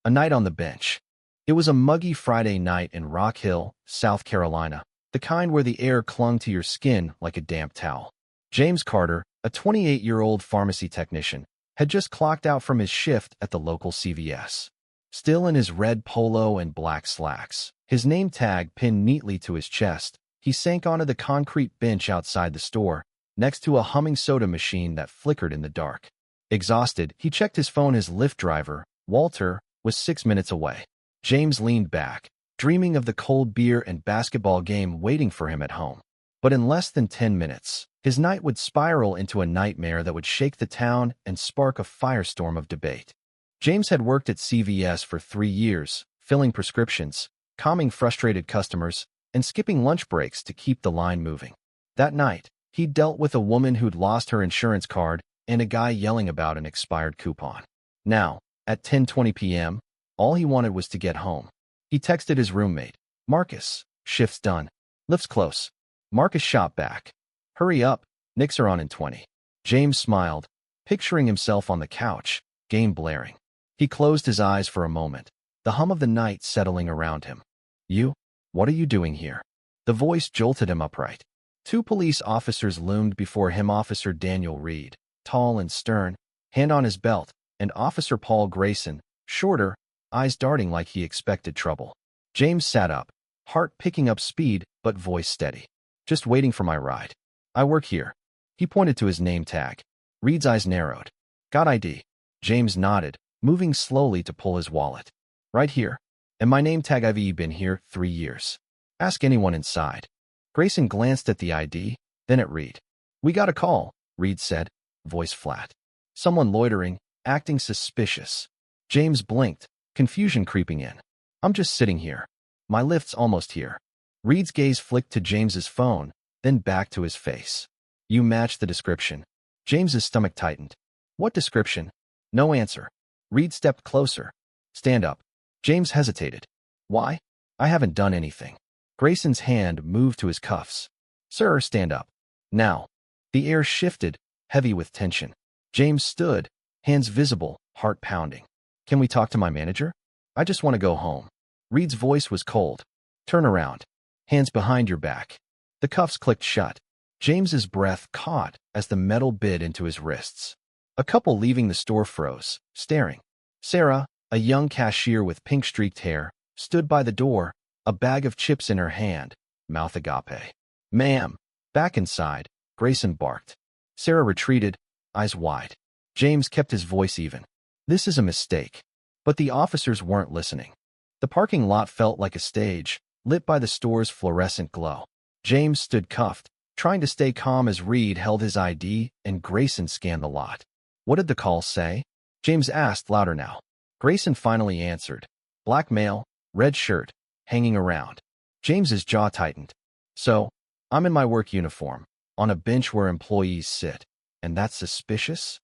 A night on the bench. It was a muggy Friday night in Rock Hill, South Carolina, the kind where the air clung to your skin like a damp towel. James Carter, a 28-year-old pharmacy technician, had just clocked out from his shift at the local CVS. Still in his red polo and black slacks, his name tag pinned neatly to his chest, he sank onto the concrete bench outside the store, next to a humming soda machine that flickered in the dark. Exhausted, he checked his phone. His Lyft driver, Walter, was 6 minutes away. James leaned back, dreaming of the cold beer and basketball game waiting for him at home. But in less than 10 minutes, his night would spiral into a nightmare that would shake the town and spark a firestorm of debate. James had worked at CVS for 3 years, filling prescriptions, calming frustrated customers, and skipping lunch breaks to keep the line moving. That night, he dealt with a woman who'd lost her insurance card and a guy yelling about an expired coupon. Now, at 10:20 p.m., all he wanted was to get home. He texted his roommate, "Marcus, shift's done. Lift's close." Marcus shot back, "Hurry up, Knicks are on in 20. James smiled, picturing himself on the couch, game blaring. He closed his eyes for a moment, the hum of the night settling around him. "You? What are you doing here?" The voice jolted him upright. 2 police officers loomed before him: Officer Daniel Reed, tall and stern, hand on his belt, and Officer Paul Grayson, shorter, eyes darting like he expected trouble. James sat up, heart picking up speed, but voice steady. "Just waiting for my ride. I work here." He pointed to his name tag. Reed's eyes narrowed. "Got ID?" James nodded, moving slowly to pull his wallet. "Right here. And my name tag. I've been here 3 years. Ask anyone inside." Grayson glanced at the ID, then at Reed. "We got a call," Reed said, voice flat. "Someone loitering, acting suspicious." James blinked, confusion creeping in. "I'm just sitting here. My lift's almost here." Reed's gaze flicked to James's phone, then back to his face. "You match the description." James's stomach tightened. "What description?" No answer. Reed stepped closer. "Stand up." James hesitated. "Why? I haven't done anything." Grayson's hand moved to his cuffs. "Sir, stand up. Now." The air shifted, heavy with tension. James stood, hands visible, heart pounding. "Can we talk to my manager? I just want to go home." Reed's voice was cold. "Turn around. Hands behind your back." The cuffs clicked shut. James's breath caught as the metal bit into his wrists. A couple leaving the store froze, staring. Sarah, a young cashier with pink-streaked hair, stood by the door, a bag of chips in her hand, mouth agape. "Ma'am." Back inside, Grayson barked. Sarah retreated, eyes wide. James kept his voice even. "This is a mistake." But the officers weren't listening. The parking lot felt like a stage, lit by the store's fluorescent glow. James stood cuffed, trying to stay calm as Reed held his ID and Grayson scanned the lot. "What did the call say?" James asked, louder now. Grayson finally answered. "Black male, red shirt, hanging around." James's jaw tightened. "So, I'm in my work uniform, on a bench where employees sit, and that's suspicious?"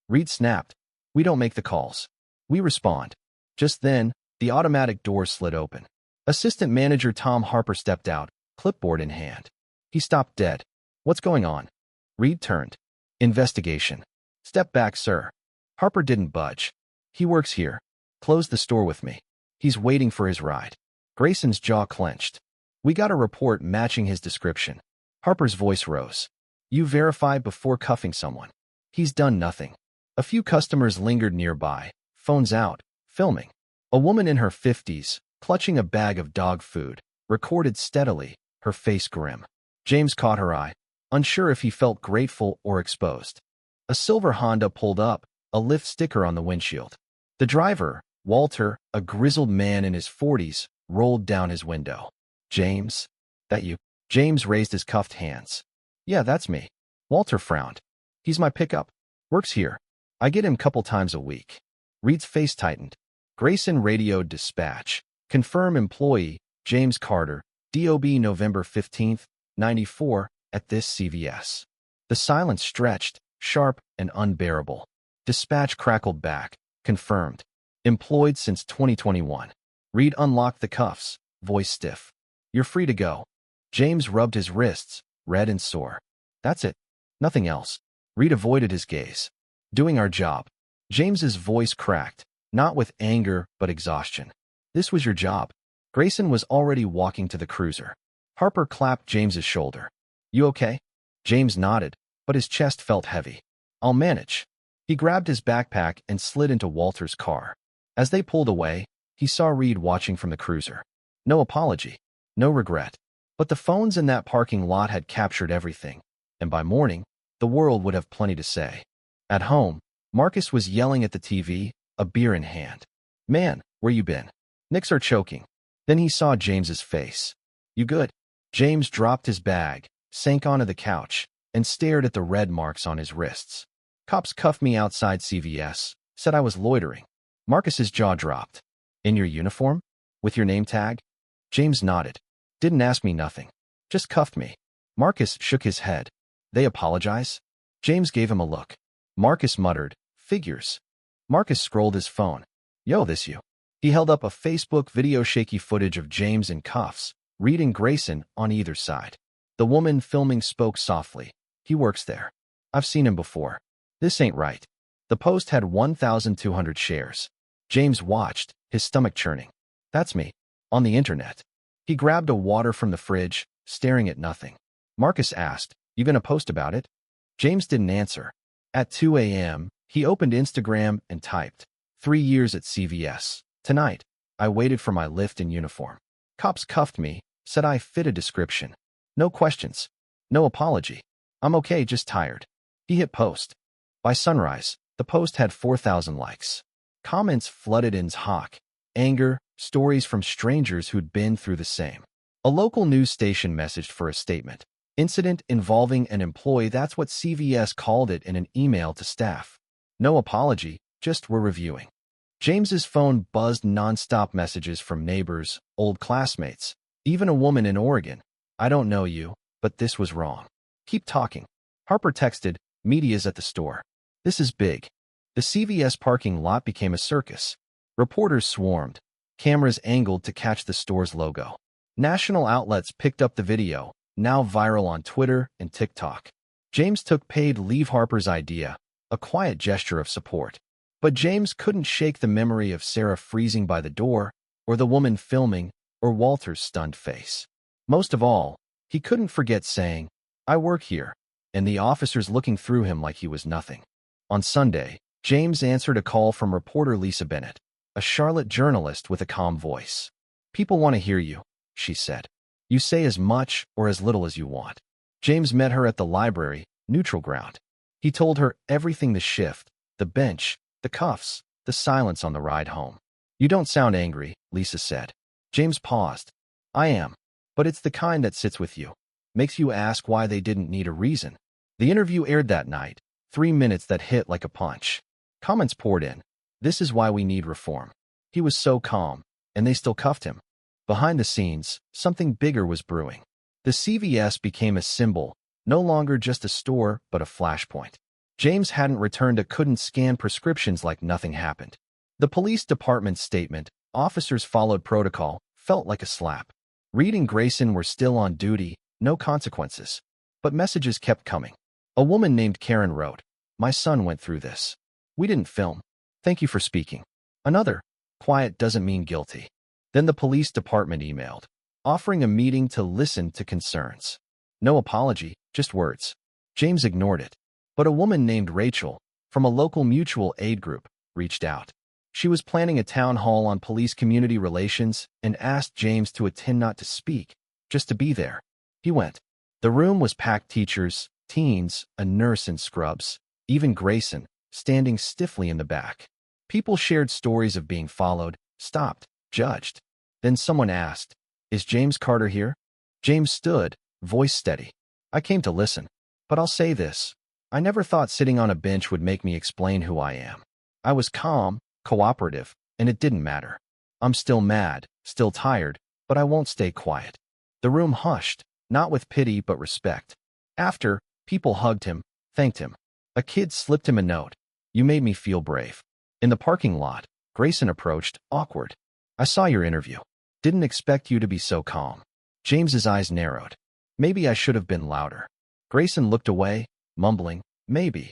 Reed snapped. "We don't make the calls. We respond." Just then, the automatic door slid open. Assistant Manager Tom Harper stepped out, clipboard in hand. He stopped dead. "What's going on?" Reed turned. "Investigation." "Step back, sir." Harper didn't budge. "He works here. Close the store with me. He's waiting for his ride." Grayson's jaw clenched. "We got a report matching his description." Harper's voice rose. "You verify before cuffing someone." "He's done nothing." A few customers lingered nearby, phones out, filming. A woman in her 50s, clutching a bag of dog food, recorded steadily, her face grim. James caught her eye, unsure if he felt grateful or exposed. A silver Honda pulled up, a Lyft sticker on the windshield. The driver, Walter, a grizzled man in his 40s, rolled down his window. "James? That you?" James raised his cuffed hands. "Yeah, that's me." Walter frowned. "He's my pickup. Works here. I get him couple times a week." Reed's face tightened. Grayson radioed dispatch. "Confirm employee, James Carter, DOB November 15th, 94, at this CVS." The silence stretched, sharp and unbearable. Dispatch crackled back. "Confirmed. Employed since 2021. Reed unlocked the cuffs, voice stiff. "You're free to go." James rubbed his wrists, red and sore. "That's it. Nothing else." Reed avoided his gaze. "Doing our job." James's voice cracked. not with anger, but exhaustion. This was your job. Grayson was already walking to the cruiser. Harper clapped James's shoulder. You okay? James nodded, but his chest felt heavy. I'll manage. He grabbed his backpack and slid into Walter's car. As they pulled away, he saw Reed watching from the cruiser. No apology, no regret. But the phones in that parking lot had captured everything, and by morning, the world would have plenty to say. At home, Marcus was yelling at the TV, a beer in hand. Man, where you been? Nicks are choking. Then he saw James's face. You good? James dropped his bag, sank onto the couch, and stared at the red marks on his wrists. Cops cuffed me outside CVS, said I was loitering. Marcus's jaw dropped. In your uniform? With your name tag? James nodded. Didn't ask me nothing. Just cuffed me. Marcus shook his head. They apologize? James gave him a look. Marcus muttered, figures. Marcus scrolled his phone. Yo, this you. He held up a Facebook video shaky footage of James in cuffs, Reed and Grayson on either side. The woman filming spoke softly. He works there. I've seen him before. This ain't right. The post had 1,200 shares. James watched, his stomach churning. That's me. On the internet. He grabbed a water from the fridge, staring at nothing. Marcus asked, You gonna post about it? James didn't answer. At 2 a.m., he opened Instagram and typed, 3 years at CVS. Tonight, I waited for my Lyft in uniform. Cops cuffed me, said I fit a description. No questions. No apology. I'm okay, just tired. He hit post. By sunrise, the post had 4,000 likes. Comments flooded in's hawk. Anger, stories from strangers who'd been through the same. A local news station messaged for a statement. Incident involving an employee, that's what CVS called it in an email to staff. No apology, just we're reviewing. James's phone buzzed nonstop messages from neighbors, old classmates, even a woman in Oregon. I don't know you, but this was wrong. Keep talking. Harper texted, Media's at the store. This is big. The CVS parking lot became a circus. Reporters swarmed, cameras angled to catch the store's logo. National outlets picked up the video, now viral on Twitter and TikTok. James took paid leave. Harper's idea, a quiet gesture of support. But James couldn't shake the memory of Sarah freezing by the door, or the woman filming, or Walter's stunned face. Most of all, he couldn't forget saying, I work here, and the officers looking through him like he was nothing. On Sunday, James answered a call from reporter Lisa Bennett, a Charlotte journalist with a calm voice. People want to hear you, she said. You say as much or as little as you want. James met her at the library, neutral ground. He told her everything: the shift, the bench, the cuffs, the silence on the ride home. You don't sound angry, Lisa said. James paused. I am. But it's the kind that sits with you. Makes you ask why they didn't need a reason. The interview aired that night, 3 minutes that hit like a punch. Comments poured in. This is why we need reform. He was so calm, and they still cuffed him. Behind the scenes, something bigger was brewing. The CVS became a symbol, no longer just a store, but a flashpoint. James hadn't returned a couldn't scan prescriptions like nothing happened. The police department's statement, officers followed protocol, felt like a slap. Reed and Grayson were still on duty, no consequences. But messages kept coming. A woman named Karen wrote, My son went through this. We didn't film. Thank you for speaking. Another, quiet doesn't mean guilty. Then the police department emailed, offering a meeting to listen to concerns. No apology, just words. James ignored it. But a woman named Rachel, from a local mutual aid group, reached out. She was planning a town hall on police community relations and asked James to attend, not to speak, just to be there. He went. The room was packed: teachers, teens, a nurse in scrubs, even Grayson, standing stiffly in the back. People shared stories of being followed, stopped, judged. Then someone asked, Is James Carter here? James stood, voice steady. I came to listen. But I'll say this. I never thought sitting on a bench would make me explain who I am. I was calm, cooperative, and it didn't matter. I'm still mad, still tired, but I won't stay quiet. The room hushed, not with pity but respect. After, people hugged him, thanked him. A kid slipped him a note. You made me feel brave. In the parking lot, Grayson approached, awkward. I saw your interview. Didn't expect you to be so calm. James's eyes narrowed. Maybe I should have been louder. Grayson looked away, mumbling, maybe.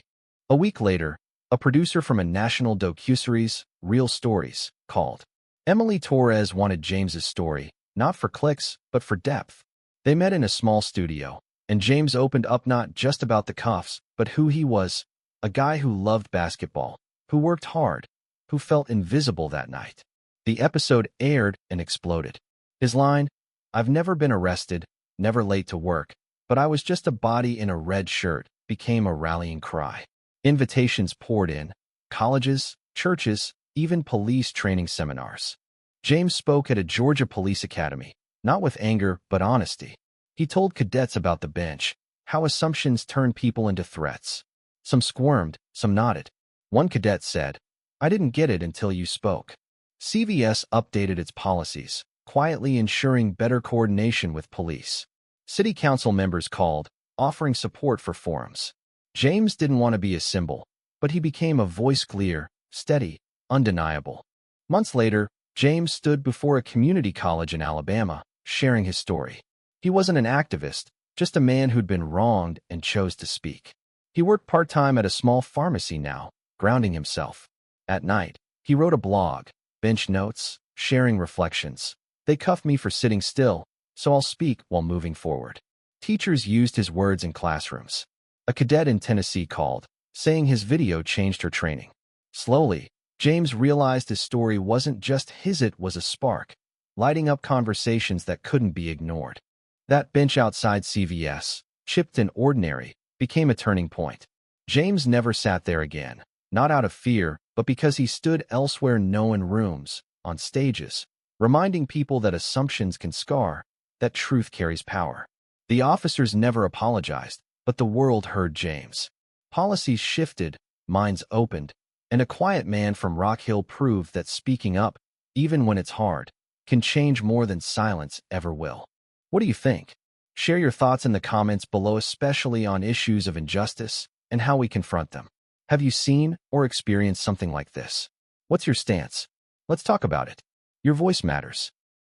A week later, a producer from a national docuseries, Real Stories, called. Emily Torres wanted James's story, not for clicks, but for depth. They met in a small studio, and James opened up not just about the cuffs, but who he was, a guy who loved basketball, who worked hard, who felt invisible that night. The episode aired and exploded. His line, "I've never been arrested, never late to work, but I was just a body in a red shirt," became a rallying cry. Invitations poured in, colleges, churches, even police training seminars. James spoke at a Georgia police academy, not with anger but honesty. He told cadets about the bench, how assumptions turn people into threats. Some squirmed, some nodded. One cadet said, "I didn't get it until you spoke." CVS updated its policies, quietly ensuring better coordination with police. City council members called, offering support for forums. James didn't want to be a symbol, but he became a voice, clear, steady, undeniable. Months later, James stood before a community college in Alabama, sharing his story. He wasn't an activist, just a man who'd been wronged and chose to speak. He worked part-time at a small pharmacy now, grounding himself. At night, he wrote a blog, bench notes, sharing reflections. "They cuffed me for sitting still, so I'll speak while moving forward." Teachers used his words in classrooms. A cadet in Tennessee called, saying his video changed her training. Slowly, James realized his story wasn't just his, it was a spark, lighting up conversations that couldn't be ignored. That bench outside CVS, chipped and ordinary, became a turning point. James never sat there again, not out of fear, but because he stood elsewhere, known rooms, on stages, reminding people that assumptions can scar, that truth carries power. The officers never apologized, but the world heard James. Policies shifted, minds opened, and a quiet man from Rock Hill proved that speaking up, even when it's hard, can change more than silence ever will. What do you think? Share your thoughts in the comments below, especially on issues of injustice and how we confront them. Have you seen or experienced something like this? What's your stance? Let's talk about it. Your voice matters.